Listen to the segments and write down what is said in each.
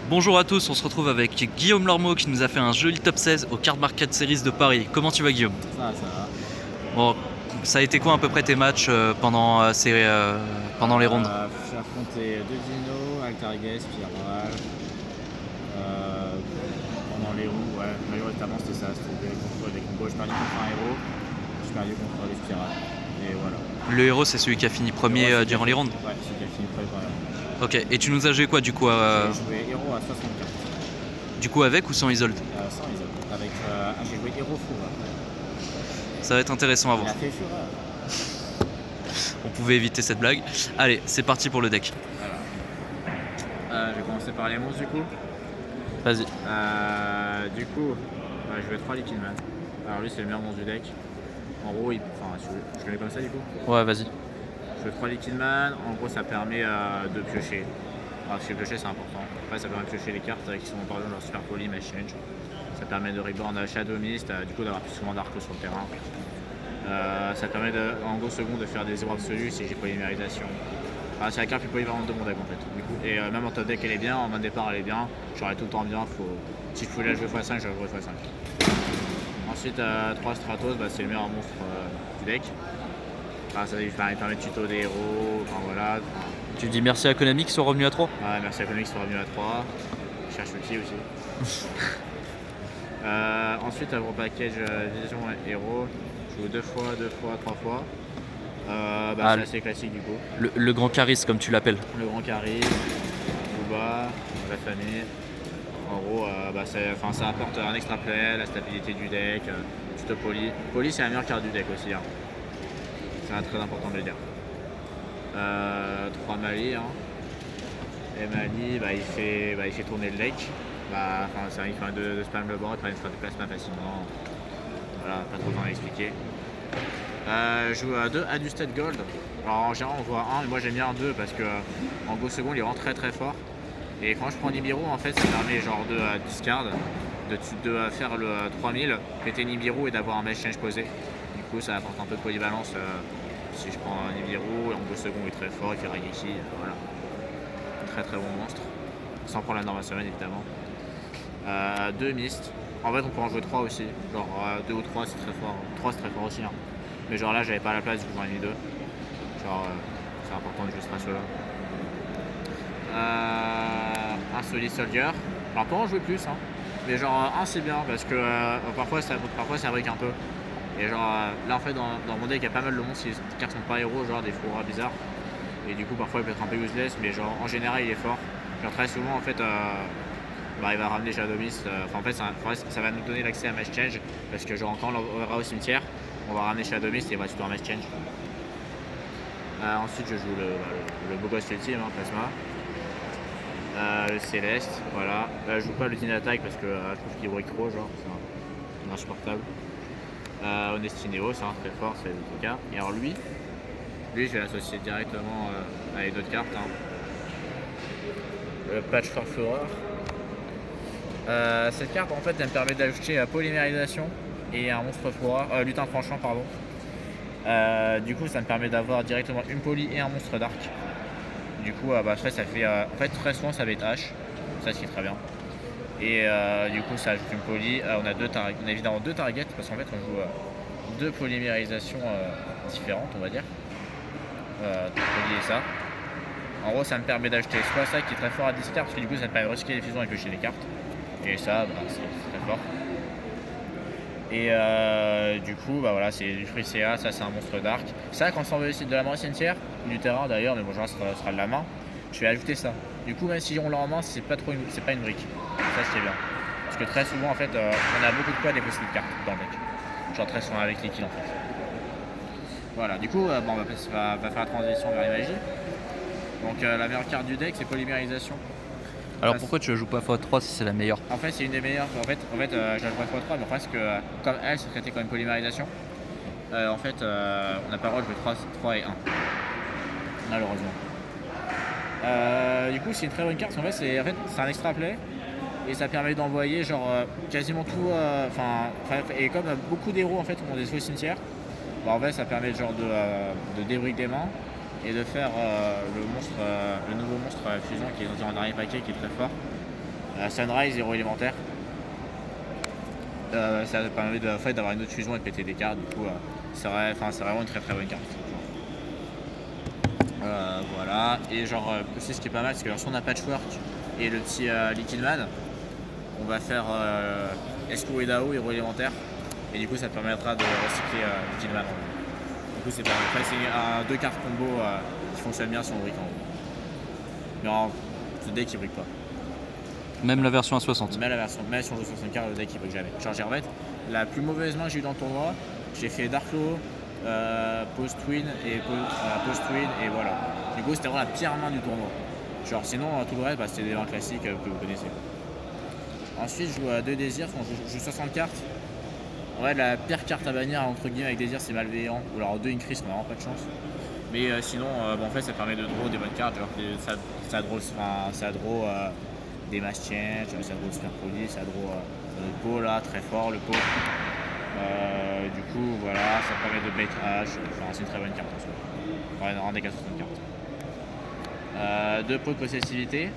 Bonjour à tous, on se retrouve avec Guillaume Lormeau qui nous a fait un joli top 16 au Card Market Series de Paris. Comment tu vas, Guillaume? Ça va. Bon, ça a été quoi à peu près tes matchs pendant les rondes? J'ai affronté deux dinos, Altergues, Spiral. Pendant les roues, ouais, majoritairement c'était ça. C'était contre des combos. J'ai perdu contre un héros, j'ai perdu contre des spirales. Et voilà. Le héros, c'est celui qui a fini premier durant les rondes? Ouais, c'est qui a fini premier. Ok, et tu nous as joué quoi du coup J'ai joué héros à 64. Du coup avec ou sans Isolde? Sans les autres. Avec, j'ai joué héros fou. Ça va être intéressant à Il voir. a fait fureur. On pouvait éviter cette blague. Allez, c'est parti pour le deck. Voilà. Je vais commencer par les monstres du coup. Vas-y. Du coup, je vais 3 Liquid Man. Alors lui c'est le meilleur monstre du deck. En gros, je connais comme ça du coup. Ouais, vas-y. Je fais 3 Liquid Man, en gros ça permet de piocher. Alors si piocher c'est important. Après ça permet de piocher les cartes qui sont par exemple genre Super Poly, Match Change. Ça permet de reborn Shadow Mist, du coup d'avoir plus souvent d'arc sur le terrain. Ça permet en gros second de faire des 0 absolus si j'ai polymérisation. C'est la carte plus polyvalente de mon deck en fait. Du coup, et même en top deck elle est bien, en main de départ elle est bien, j'aurais tout le temps bien, si je pouvais la jouer x5, je la jouerais x5. Ensuite 3 Stratos, c'est le meilleur monstre du deck. Il permet de tuto des héros, voilà. Tu dis merci à Konami qui sont revenus à 3? Ouais, merci à Konami qui sont revenus à 3. Je cherche l'outil aussi. Ensuite, gros package vision et héros. Je joue 2 fois, 3 fois. C'est assez classique du coup. Le grand charisme comme tu l'appelles. Le grand charisme, Booba, la famille. En gros, ça apporte un extra play, la stabilité du deck, tuto Poly. Poly c'est la meilleure carte du deck aussi. C'est très important de le dire. 3 Mali. Et Mali, il fait tourner le deck. Il permet de spam le board, il permet de faire du plasma facilement. Voilà, pas trop besoin d'expliquer. Je joue à 2 Adjusted Gold. Alors en général on voit 1, mais moi j'aime bien 2 parce que en go second il est vraiment très fort. Et quand je prends Nibiru en fait ça permet genre de discard, de faire le 3000, péter Nibiru et d'avoir un Mesh Change posé. Du coup ça apporte un peu de polyvalence si je prends Nibiru et en go second il est très fort, il fait Raigeki, voilà. Très bon monstre. Sans prendre la normal summon évidemment. 2 Mist. En fait on peut en jouer 3 aussi. Genre 2 ou 3 c'est très fort. 3 c'est très fort aussi. Mais genre là j'avais pas la place, du coup j'en ai mis 2. Genre c'est important de jouer ce ratio là. Un Solid Soldier. Alors on peut en jouer plus mais genre 1 c'est bien parce que parfois ça brique un peu. Et genre là en fait dans mon deck il y a pas mal de monstres qui cartes sont pas héros, genre des fouras bizarres. Et du coup parfois il peut être un peu useless mais genre en général il est fort. Genre très souvent en fait il va ramener Shadow Mist. En fait ça va nous donner l'accès à Match Change parce que genre quand on va au cimetière on va ramener Shadow Mist et il va tuer un Match Change. Ensuite je joue le beau gosse ultime, Plasma. Le Céleste, voilà. Je joue pas le Din Attack parce que je trouve qu'il break trop, genre c'est insupportable. Honesty Neo, c'est très fort, c'est le cas. Et alors lui je vais l'associer directement avec d'autres cartes. Le Patch for Fureur. Cette carte en fait elle me permet d'ajouter polymérisation et un monstre fourreur, lutin tranchant pardon. Du coup ça me permet d'avoir directement une poly et un monstre dark. Du coup ça fait en fait très souvent ça va être H, ça ce qui est très bien. Et du coup ça ajoute une poly, on a évidemment 2 targets parce qu'en fait on joue 2 polymérisations différentes on va dire. Poly et ça. En gros ça me permet d'acheter soit ça qui est très fort à discard parce que du coup ça me permet de recycler les fusions et piocher les cartes. Et ça c'est très fort. Et du coup voilà c'est du free CA, ça c'est un monstre dark. Ça quand on veut de la main cimetière, du terrain d'ailleurs, mais bon genre ça sera de la main, je vais ajouter ça. Du coup même si on l'a en main, c'est pas une brique. Ça c'est bien. Parce que très souvent en fait on a beaucoup de quoi à défausser de cartes dans le deck. Genre très souvent avec liquide en fait. Voilà, du coup on va faire la transition vers les magies. Donc la meilleure carte du deck c'est polymérisation. Alors pourquoi tu la joues pas x3 si c'est la meilleure? En fait c'est une des meilleures. En fait je la joue x3 mais parce que comme elle c'est traité comme une polymérisation, on n'a pas le droit de jouer 3 et 1. Malheureusement. Du coup c'est une très bonne carte, en fait c'est un extra play et ça permet d'envoyer genre quasiment tout. Et comme beaucoup d'héros en fait ont des faux cimetières, en fait ça permet genre de débrick des mains et de faire le nouveau monstre fusion qui est dans un dernier paquet qui est très fort. Sunrise, héros élémentaire. Ça permet en fait, d'avoir une autre fusion et de péter des cartes. Du coup, c'est vraiment une très très bonne carte. Voilà. Et genre, aussi ce qui est pas mal, c'est que si on a Patchwork et le petit Liquid Man, on va faire Esco et Dao, héros élémentaire. Et du coup, ça permettra de recycler Liquid Man. Du coup, c'est pas mal. C'est 2 cartes combo qui fonctionnent bien si on brique en haut. Mais ce deck il brique pas. Même la version à 60. Même si on joue 60 cartes, le deck il brique jamais. Genre, j'ai en fait, la plus mauvaise main que j'ai eu dans le tournoi, j'ai fait Darklo, Post-Twin et voilà. Du coup, c'était vraiment la pire main du tournoi. Genre, sinon, tout le reste, c'était des mains classiques que vous connaissez. Ensuite, je joue à 2 désirs, je joue 60 cartes. En vrai, la pire carte à bannir entre guillemets avec désir, c'est Malveillant. Ou alors 2 Increase, on n'a vraiment pas de chance. Mais sinon, en fait, ça permet de draw des bonnes cartes. Genre, ça draw des Mass Change, ça draw Super Poli, ça draw le pot là, très fort le pot. Du coup, voilà, ça permet de bait H. C'est une très bonne carte en soi. Ouais, un deck à 60 cartes. 2 pots de possessivité.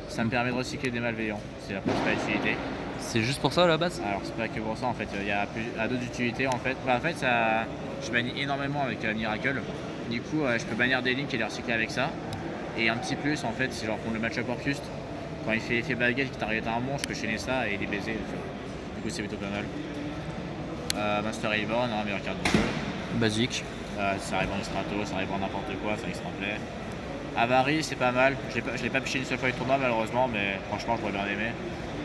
Ça me permet de recycler des Malveillants. C'est la principale utilité. C'est juste pour ça à la base? Alors c'est pas que pour ça en fait, il y a d'autres utilités en fait. Je bannis énormément avec Miracle. Du coup je peux bannir des links et les recycler avec ça. Et un petit plus en fait, c'est genre pour le match-up Orcust, quand il fait effet baguette qui t'arrête à un monstre, je peux chaîner ça et les baiser. Du coup c'est plutôt pas mal. Master Reborn, meilleure carte du jeu. Basique. Ça arrive en Strato, ça arrive en n'importe quoi, ça extra play. Avary c'est pas mal, je l'ai pas piché une seule fois du tournoi malheureusement, mais franchement je pourrais bien aimer.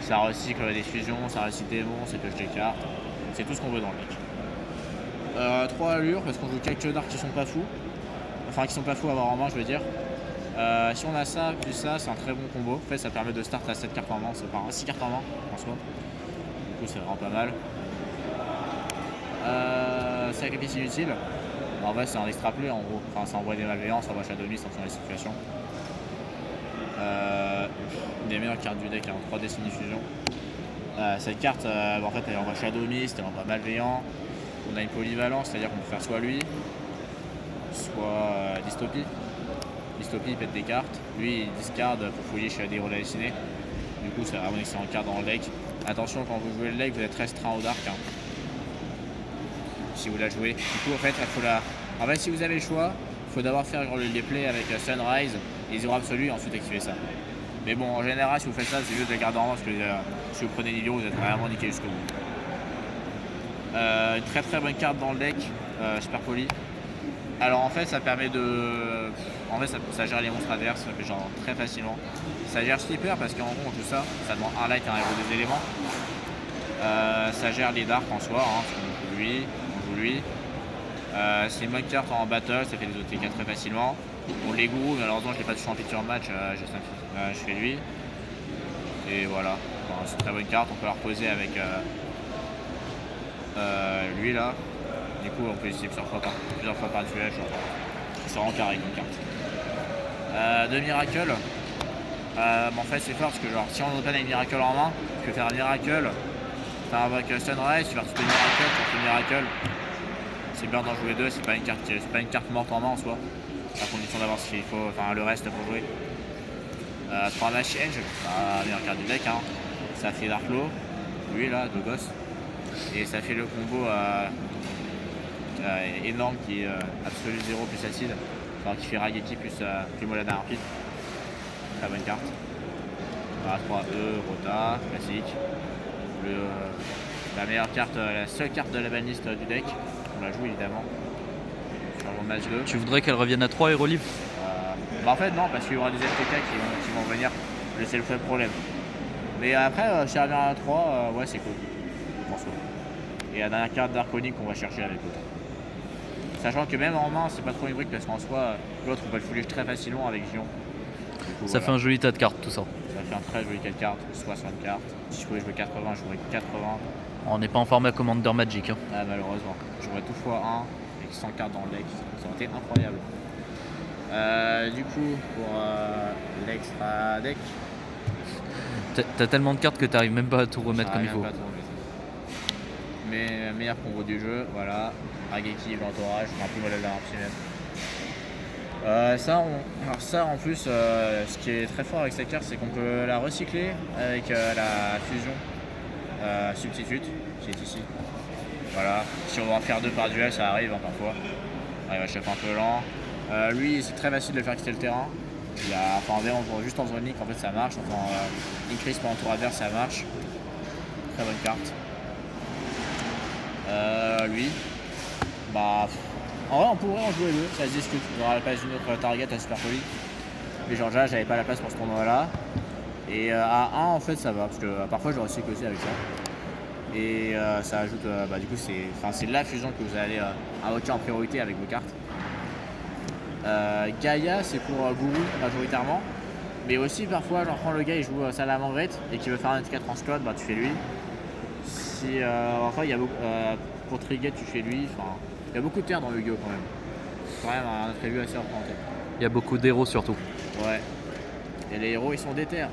Ça recycle les fusions, ça recycle des monstres, ça pioche des cartes. C'est tout ce qu'on veut dans le deck. 3 allures, parce qu'on joue quelques darks qui sont pas fous. Enfin, qui sont pas fous à avoir en main, je veux dire. Si on a ça, plus ça, c'est un très bon combo. En fait, ça permet de start à 7 cartes en main, enfin 6 cartes en main en soi. Du coup, c'est vraiment pas mal. Sacrifice inutile. En vrai, c'est un extra play en gros. Enfin, ça envoie des malveillants, ça envoie Shadow Mist en fonction des situations. Des meilleures cartes du deck en 3 Destiny Fusion. Cette carte, en fait, elle envoie Shadow Mist, elle envoie Malveillant. On a une polyvalence, c'est-à-dire qu'on peut faire soit lui, soit Dystopie. Dystopie, il pète des cartes. Lui, il discard pour fouiller chez des héros de la destinée. Du coup, c'est vraiment une excellente carte dans le deck. Attention, quand vous jouez le deck, vous êtes restreint au dark. Si vous la jouez. Du coup, en fait, si vous avez le choix, il faut d'abord faire les plays avec Sunrise et Zéro Absolu et ensuite activer ça. Mais bon, en général, si vous faites ça, c'est juste de le garder en main parce que si vous prenez Lilio, vous êtes vraiment niqué jusqu'au bout. Une très très bonne carte dans le deck, Super Poli. Alors en fait, ça permet de. En fait, ça gère les monstres adverses, genre très facilement. Ça gère Slipper parce qu'en gros, on joue ça demande un light et un héros des éléments. Ça gère les darks en soi, on joue lui. C'est une bonne carte en battle, ça fait des OTK très facilement. Bon, les gourous, malheureusement, je l'ai pas touché en feature match, je fais lui. Et voilà, enfin, c'est une très bonne carte, on peut la reposer avec lui là. Du coup, on peut essayer plusieurs fois par duel, c'est vraiment carré comme carte. De Miracle, en fait, c'est fort parce que, genre, si on open avec Miracle en main, tu peux faire un Miracle, avec Sunrise, tu vas retrouver Miracle, tu fais Miracle. C'est bien d'en jouer 2, c'est pas une carte morte en main en soi, à condition d'avoir ce qu'il faut, enfin le reste pour jouer. 3 Mass Change, meilleure carte du deck, ça fait Darklo, lui là, de gosse, et ça fait le combo énorme qui est Absolu 0 plus Acide, enfin, qui fait Rageki plus Molana Rapide. Très bonne carte. 3E, Rota, classique. La meilleure carte, la seule carte de la banliste du deck, on la joue évidemment. Sur le match 2. Tu voudrais qu'elle revienne à 3 héros libres? En fait non, parce qu'il y aura des FTK qui vont venir, c'est le vrai problème. Mais après, si elle revient à 3, ouais c'est cool. Et la dernière carte d'Arconic qu'on va chercher avec l'autre. Sachant que même en main, c'est pas trop une brique parce qu'en soi, l'autre on peut le fouler très facilement avec Gion. Ça fait un joli tas de cartes tout ça. Ça fait un très joli 4 cartes, 60 cartes. Si je pouvais jouer 80, je jouerais 80. On n'est pas en format Commander Magic. Malheureusement. Je jouerais tout x1 avec 100 cartes dans le deck. Ça aurait été incroyable. Du coup, pour l'extra deck. T'as tellement de cartes que t'arrives même pas à tout remettre comme il faut. Mais meilleur combo du jeu, voilà. Rageki, l'entourage, un peu modèle d'un petit même. Alors ça en plus, ce qui est très fort avec cette carte, c'est qu'on peut la recycler avec la fusion substitute qui est ici. Voilà, si on veut en faire 2 par duel, ça arrive parfois. Il va chauffer un peu lent. Lui, c'est très facile de le faire quitter le terrain. Juste en zone ligne, en fait ça marche. En increase pendant tour adverse, ça marche. Très bonne carte. Lui, bah, en vrai, on pourrait en jouer 2, ça se discute. Il y aura la place d'une autre target à Super Poli. Mais genre, là, j'avais pas la place pour ce tournoi-là. Et à 1, en fait, ça va, parce que parfois, je recycle aussi avec ça. Et ça ajoute, du coup, c'est la fusion que vous allez invoquer en priorité avec vos cartes. Gaïa, c'est pour Gourou, majoritairement. Mais aussi, parfois, genre, quand le gars il joue Salamandrette et qu'il veut faire un 4 en squad, bah, tu fais lui. Enfin, il y a beaucoup, pour Trigger, tu fais lui. Enfin, il y a beaucoup de terres dans le Yu-Gi-Oh! Quand même. C'est quand même un attribut assez représenté. Il y a beaucoup d'héros surtout. Ouais. Et les héros, ils sont déter.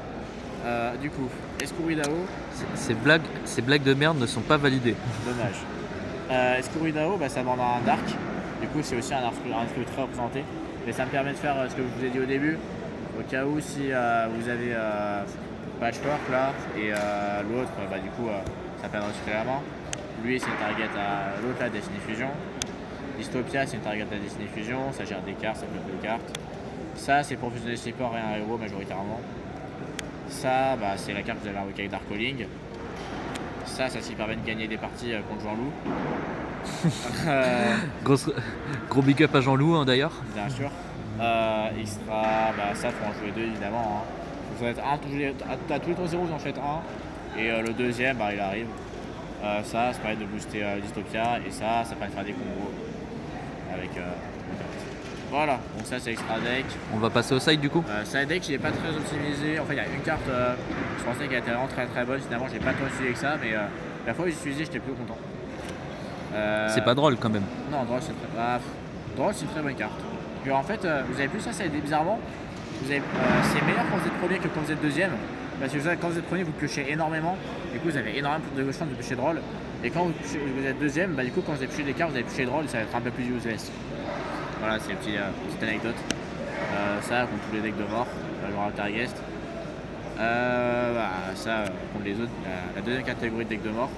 Du coup, Escuridao. Ces blagues de merde ne sont pas validées. Dommage. Escuridao, ça demande un Dark. Du coup, c'est aussi un attribut très représenté. Mais ça me permet de faire ce que je vous ai dit au début. Au cas où, si vous avez Patchwork là, et l'autre, du coup, ça permet de récupérer la main. Lui, c'est une target à l'autre là, Destiny Fusion. Dystopia, c'est une target à Destiny Fusion. Ça gère des cartes, ça bloque des cartes. Ça, c'est pour fusionner des slippers et un héros majoritairement. Ça, c'est la carte que vous allez invoquer avec Dark Calling. Ça s'y permet de gagner des parties contre Jean-Loup. Gros big up à Jean-Loup hein, d'ailleurs. Bien sûr. Extra, ça faut en jouer 2 évidemment. Vous faites à tous les 3 zéros vous en faites un. Et le deuxième, il arrive. Ça permet de booster Dystopia. Et ça permet de faire des combos avec voilà, donc ça c'est extra deck. On va passer au side du coup. Side deck il est pas très optimisé. En fait il y a une carte, je pensais qu'elle était vraiment très très bonne. Finalement je l'ai pas tant utilisé avec ça, mais la fois où j'ai utilisé j'étais plus content. C'est pas drôle quand même. Non, drôle c'est une très bonne carte. Puis, en fait vous avez plus ça bizarrement. C'est meilleur quand vous êtes premier que quand vous êtes deuxième. Parce que quand vous êtes premier vous piochez énormément. Du coup vous avez énormément de chances de piocher drôle. Et quand vous êtes deuxième, du coup quand vous avez pioché des cartes, vous avez pioché drôle et ça va être un peu plus useless. Voilà, c'est une petite anecdote. Ça, contre tous les decks de mort, genre Altergeist. Ça, contre les autres, la deuxième catégorie de decks de mort.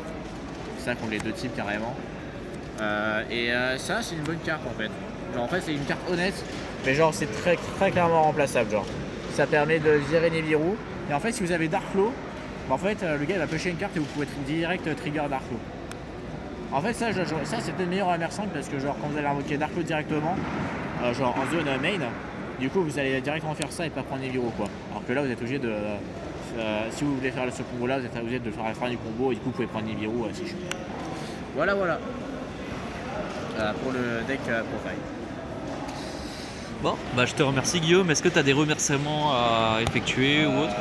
Ça, contre les 2 types carrément. Ça, c'est une bonne carte en fait. Genre, en fait, c'est une carte honnête, mais genre, c'est très, très clairement remplaçable. Genre, ça permet de virer Nibiru. Et en fait, si vous avez Dark Flow, en fait, le gars il va pêcher une carte et vous pouvez direct trigger Dark Flow. En fait, ça c'est peut-être meilleur à MR5 parce que, genre, quand vous allez invoquer Dark Flow directement, genre en zone main, du coup, vous allez directement faire ça et pas prendre Nibiru, quoi. Alors que là, vous êtes obligé de. Si vous voulez faire ce combo là, vous êtes obligé de faire la fin du combo et du coup, vous pouvez prendre Nibiru si chaud. Voilà. Pour le deck profile. Bon, je te remercie Guillaume. Est-ce que tu as des remerciements à effectuer ou autre?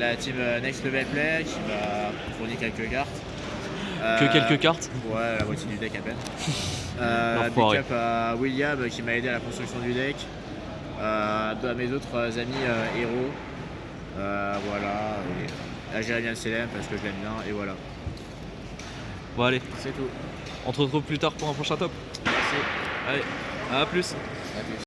La team Next Level Play qui m'a fourni quelques cartes. Que quelques cartes? Ouais, la moitié du deck à peine. Big up à William qui m'a aidé à la construction du deck. À mes autres amis héros. Voilà. Et à Jérémy Selem parce que je l'aime bien. Et voilà. Bon, allez. C'est tout. On te retrouve plus tard pour un prochain top. Merci. Allez, à plus. À plus.